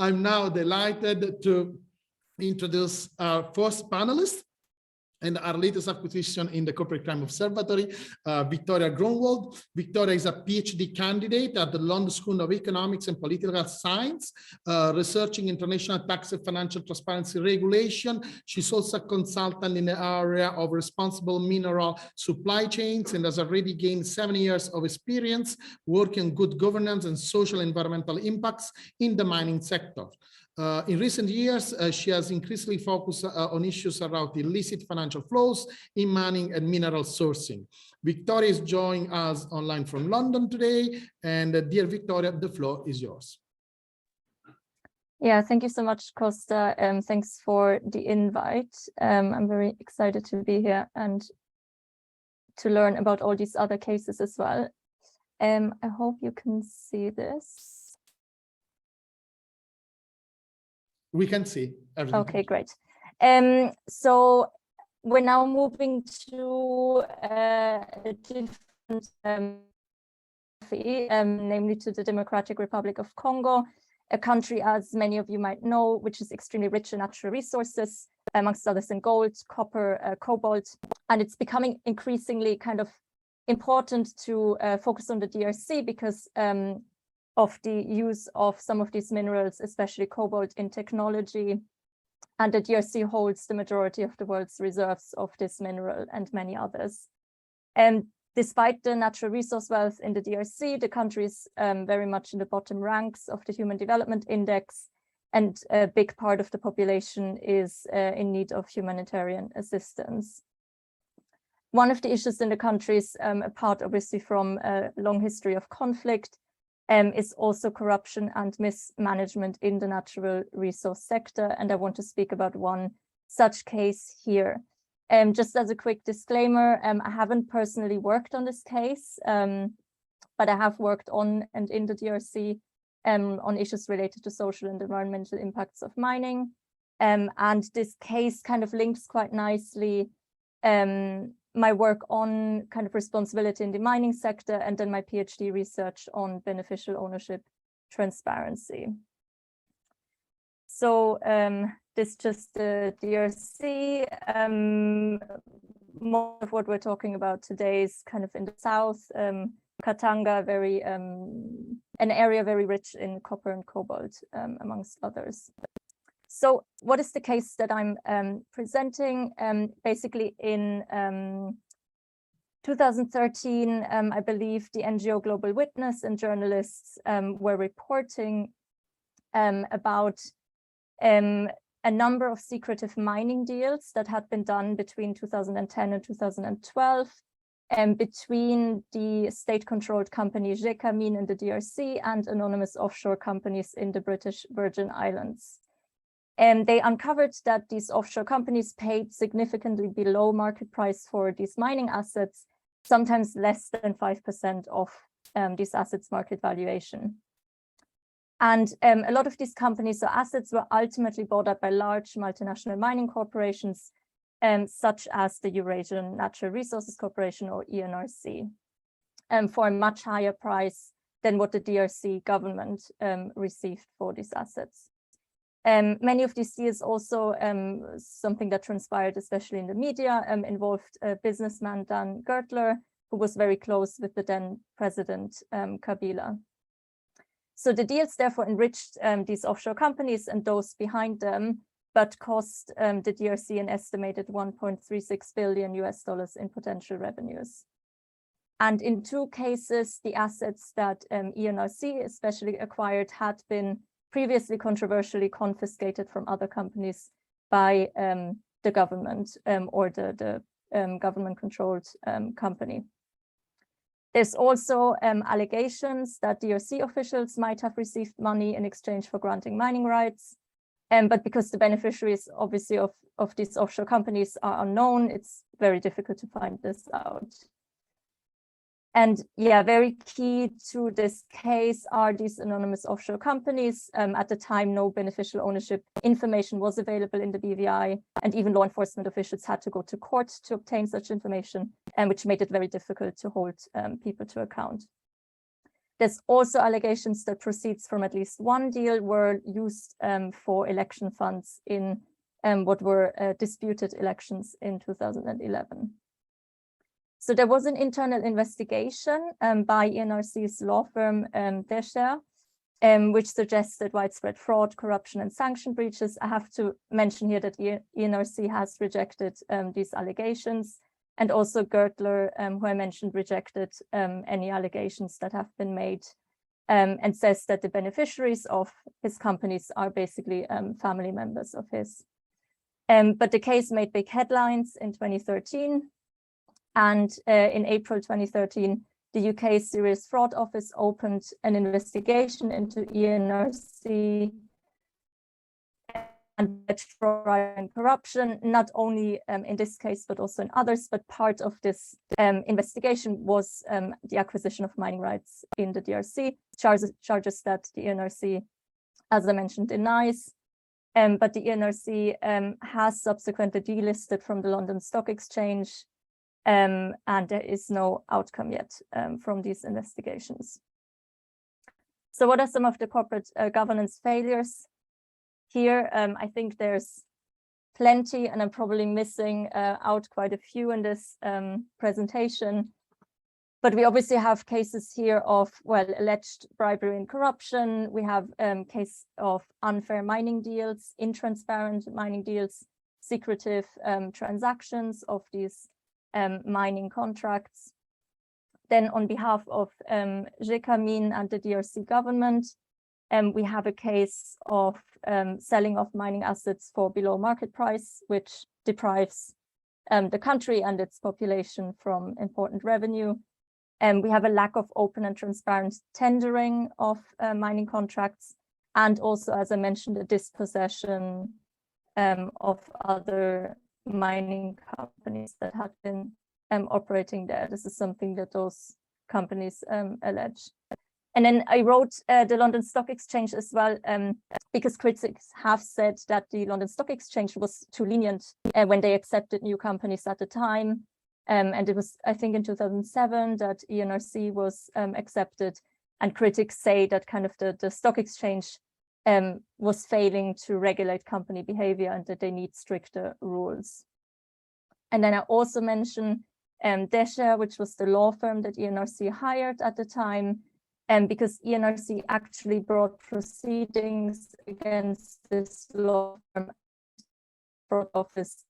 I'm now delighted to introduce our first panelist and our latest acquisition in the Corporate Crime Observatory, Victoria Grunwald. Victoria is a PhD candidate at the London School of Economics and Political Science, researching international tax and financial transparency regulation. She's also a consultant in the area of responsible mineral supply chains and has already gained 7 years of experience working on good governance and social environmental impacts in the mining sector. In recent years, she has increasingly focused on issues around illicit financial flows in mining and mineral sourcing. Victoria is joining us online from London today. And dear Victoria, the floor is yours. Yeah, thank you so much, Costa. Thanks for the invite. I'm very excited to be here and to learn about all these other cases as well. I hope you can see this. We can see everything. Okay, great. So we're now moving to a different namely to the Democratic Republic of Congo, a country, as many of you might know, which is extremely rich in natural resources, amongst others in gold, copper, cobalt, and it's becoming increasingly kind of important to focus on the DRC because of the use of some of these minerals, especially cobalt, in technology. And the DRC holds the majority of the world's reserves of this mineral and many others. And despite the natural resource wealth in the DRC, the country is very much in the bottom ranks of the Human Development Index, and a big part of the population is in need of humanitarian assistance. One of the issues in the country is, apart obviously from a long history of conflict, is also corruption and mismanagement in the natural resource sector. And I want to speak about one such case here. Just as a quick disclaimer, I haven't personally worked on this case, but I have worked on and in the DRC on issues related to social and environmental impacts of mining. And this case kind of links quite nicely my work on kind of responsibility in the mining sector, and then my PhD research on beneficial ownership transparency. So this just the DRC. Most of what we're talking about today is kind of in the south, Katanga, very an area very rich in copper and cobalt, amongst others. So what is the case that I'm presenting? Basically in 2013, I believe the NGO Global Witness and journalists were reporting about a number of secretive mining deals that had been done between 2010 and 2012 between the state-controlled company Gécamines in the DRC and anonymous offshore companies in the British Virgin Islands. And they uncovered that these offshore companies paid significantly below market price for these mining assets, sometimes less than 5% of these assets' market valuation. And a lot of these companies or assets were ultimately bought up by large multinational mining corporations, such as the Eurasian Natural Resources Corporation, or ENRC, for a much higher price than what the DRC government received for these assets. Many of these deals also, something that transpired, especially in the media, involved businessman Dan Gertler, who was very close with the then president Kabila. So the deals therefore enriched these offshore companies and those behind them, but cost the DRC an estimated $1.36 billion in potential revenues. And in two cases, the assets that ENRC especially acquired had been previously controversially confiscated from other companies by the government or the government-controlled company. There's also allegations that DRC officials might have received money in exchange for granting mining rights, but because the beneficiaries, obviously, of these offshore companies are unknown, it's very difficult to find this out. And yeah, very key to this case are these anonymous offshore companies. At the time, no beneficial ownership information was available in the BVI, and even law enforcement officials had to go to court to obtain such information, which made it very difficult to hold people to account. There's also allegations that proceeds from at least one deal were used for election funds in what were disputed elections in 2011. So there was an internal investigation by ENRC's law firm Nestlè, which suggested widespread fraud, corruption, and sanction breaches. I have to mention here that ENRC has rejected these allegations, and also Gertler, who I mentioned, rejected any allegations that have been made, and says that the beneficiaries of his companies are basically family members of his. But the case made big headlines in 2013, and in April 2013, the UK Serious Fraud Office opened an investigation into ENRC and fraud and corruption, not only in this case, but also in others. But part of this investigation was the acquisition of mining rights in the DRC, charges that the ENRC, as I mentioned, denies. But the ENRC has subsequently delisted from the London Stock Exchange, and there is no outcome yet from these investigations. So what are some of the corporate governance failures? Here, I think there's plenty, and I'm probably missing out quite a few in this presentation. But we obviously have cases here of, well, alleged bribery and corruption. We have case of unfair mining deals, intransparent mining deals, secretive transactions of these mining contracts. Then on behalf of Yasmine and the DRC government, we have a case of selling of mining assets for below market price, which deprives the country and its population from important revenue. We have a lack of open and transparent tendering of mining contracts, and also, as I mentioned, a dispossession of other mining companies that had been operating there. This is something that those companies allege. And then I wrote the London Stock Exchange as well, because critics have said that the London Stock Exchange was too lenient when they accepted new companies at the time. And it was, I think, in 2007 that ENRC was accepted, and critics say that kind of the stock exchange was failing to regulate company behavior and that they need stricter rules. And then I also mentioned Nestlè, which was the law firm that ENRC hired at the time, because ENRC actually brought proceedings against this law firm office,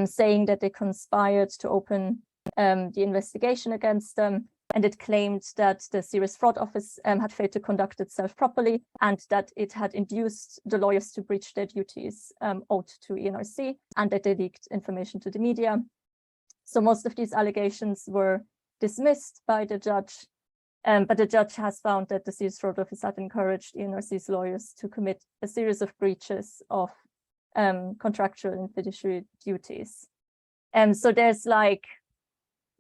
saying that they conspired to open the investigation against them, and it claimed that the Serious Fraud Office had failed to conduct itself properly, and that it had induced the lawyers to breach their duties owed to ENRC, and that they leaked information to the media. So most of these allegations were dismissed by the judge, but the judge has found that the Serious Fraud Office had encouraged ENRC's lawyers to commit a series of breaches of contractual and fiduciary duties. So there's like,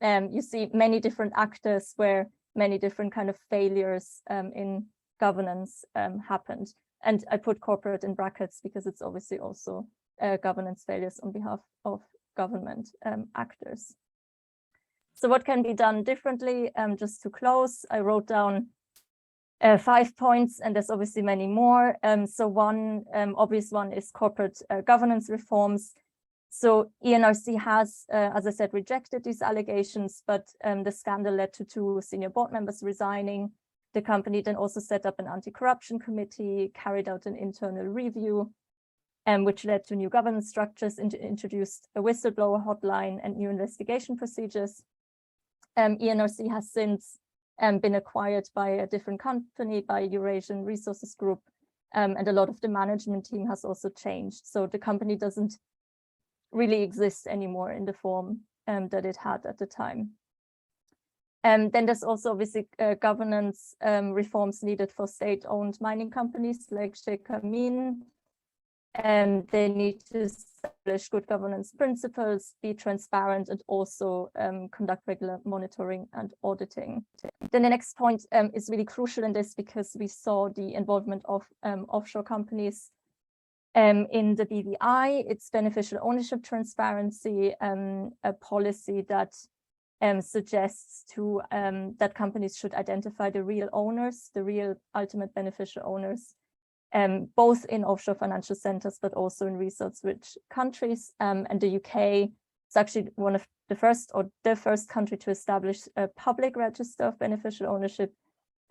you see many different actors where many different kind of failures in governance happened. And I put corporate in brackets because it's obviously also governance failures on behalf of government actors. So what can be done differently? Just to close, I wrote down 5 points, and there's obviously many more. So one obvious one is corporate governance reforms. So ENRC has, as I said, rejected these allegations, but the scandal led to 2 senior board members resigning. The company then also set up an anti-corruption committee, carried out an internal review, which led to new governance structures, introduced a whistleblower hotline and new investigation procedures. ENRC has since been acquired by a different company, by Eurasian Resources Group, and a lot of the management team has also changed. So the company doesn't really exist anymore in the form that it had at the time. Then there's also obviously governance reforms needed for state-owned mining companies like Yasmine. They need to establish good governance principles, be transparent, and also conduct regular monitoring and auditing. Then the next point is really crucial in this, because we saw the involvement of offshore companies in the BVI. It's beneficial ownership transparency, a policy that suggests to that companies should identify the real owners, the real ultimate beneficial owners, both in offshore financial centers, but also in resource-rich countries. And the UK is actually one of the first, or the first country to establish a public register of beneficial ownership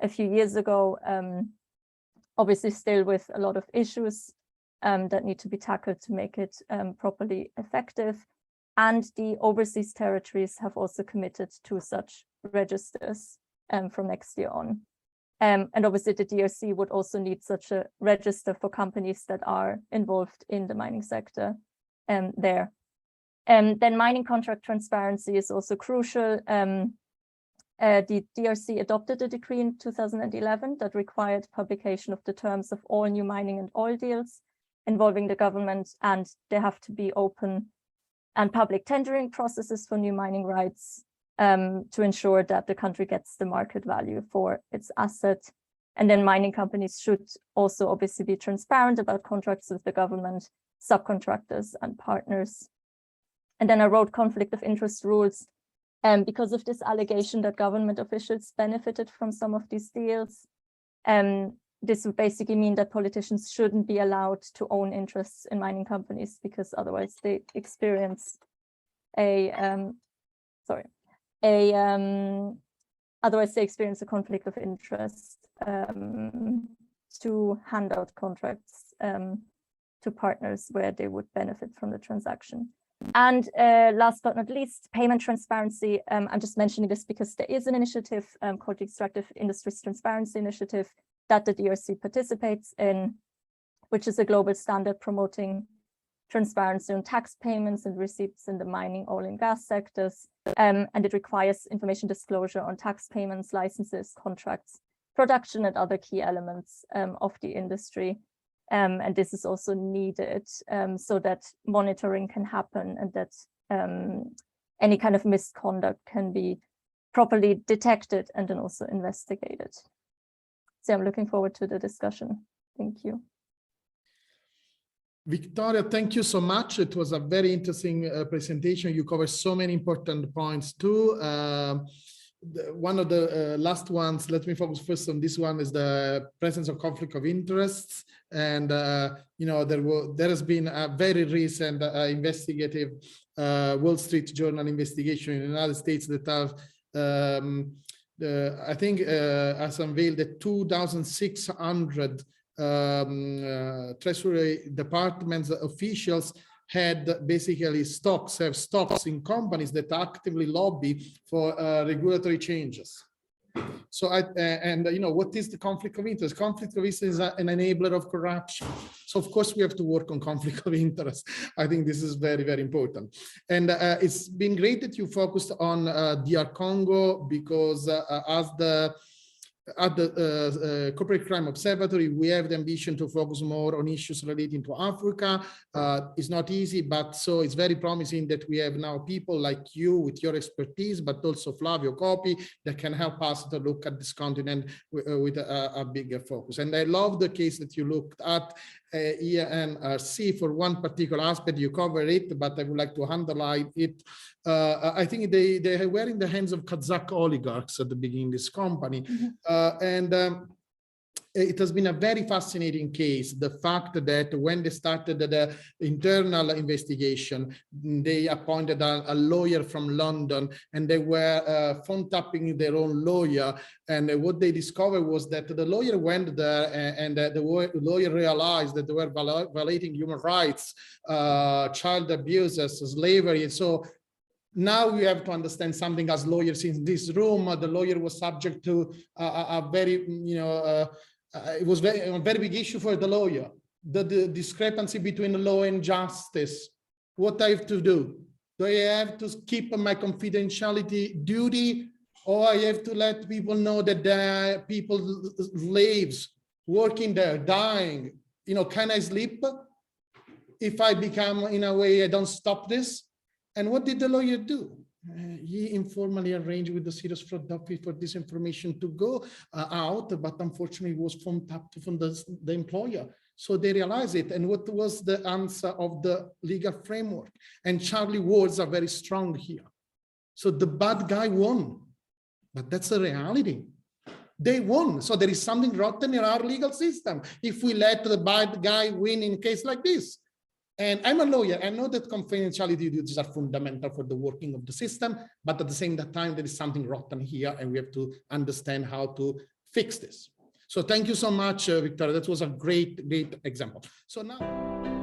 a few years ago, obviously still with a lot of issues that need to be tackled to make it properly effective. And the overseas territories have also committed to such registers from next year on. And obviously the DRC would also need such a register for companies that are involved in the mining sector there. Then mining contract transparency is also crucial. The DRC adopted a decree in 2011 that required publication of the terms of all new mining and oil deals involving the government, and they have to be open and public tendering processes for new mining rights to ensure that the country gets the market value for its asset. And then mining companies should also obviously be transparent about contracts with the government, subcontractors, and partners. And then I wrote conflict of interest rules because of this allegation that government officials benefited from some of these deals. This would basically mean that politicians shouldn't be allowed to own interests in mining companies because otherwise they experience a conflict of interest to hand out contracts to partners where they would benefit from the transaction. And last but not least, payment transparency. I'm just mentioning this because there is an initiative called the Extractive Industries Transparency Initiative that the DRC participates in, which is a global standard promoting transparency on tax payments and receipts in the mining, oil and gas sectors. And it requires information disclosure on tax payments, licenses, contracts, production, and other key elements of the industry. And this is also needed so that monitoring can happen and that any kind of misconduct can be properly detected and then also investigated. So I'm looking forward to the discussion. Thank you. Victoria, thank you so much. It was a very interesting presentation. You covered so many important points too. One of the last ones, let me focus first on this one, is the presence of conflict of interests. And you know, there has been a very recent investigative Wall Street Journal investigation in the United States that have I think has unveiled that 2,600 Treasury Department's officials had basically stocks in companies that actively lobby for regulatory changes. So you know, what is the conflict of interest? Conflict of interest is an enabler of corruption. So of course we have to work on conflict of interest. I think this is very, very important. And it's been great that you focused on DR Congo, because at the Corporate Crime Observatory, we have the ambition to focus more on issues relating to Africa. It's not easy, but so it's very promising that we have now people like you with your expertise, but also Flavio Coppi, that can help us to look at this continent with a bigger focus. And I love the case that you looked at ENRC for one particular aspect. You covered it, but I would like to underline it. I think they were in the hands of Kazakh oligarchs at the beginning of this company. It has been a very fascinating case. The fact that when they started the internal investigation, they appointed a lawyer from London, and they were phone tapping their own lawyer. And what they discovered was that the lawyer went there, and the lawyer realized that they were violating human rights, child abuses, slavery. So now we have to understand something as lawyers in this room. The lawyer was subject to a very, it was a very big issue for the lawyer. The discrepancy between the law and justice. What I have to do? Do I have to keep my confidentiality duty, or I have to let people know that there are people, slaves, working there, dying? You know, can I sleep if I become, in a way, I don't stop this? And what did the lawyer do? He informally arranged with the serious fraud office for this information to go out, but unfortunately it was phone tapped from the employer. So they realized it. And what was the answer of the legal framework? And Charlie words are very strong here. So the bad guy won, but that's the reality. They won. So there is something rotten in our legal system if we let the bad guy win in a case like this. And I'm a lawyer. I know that confidentiality duties are fundamental for the working of the system, but at the same time, there is something rotten here, and we have to understand how to fix this. So thank you so much, Victoria. That was a great example. So now.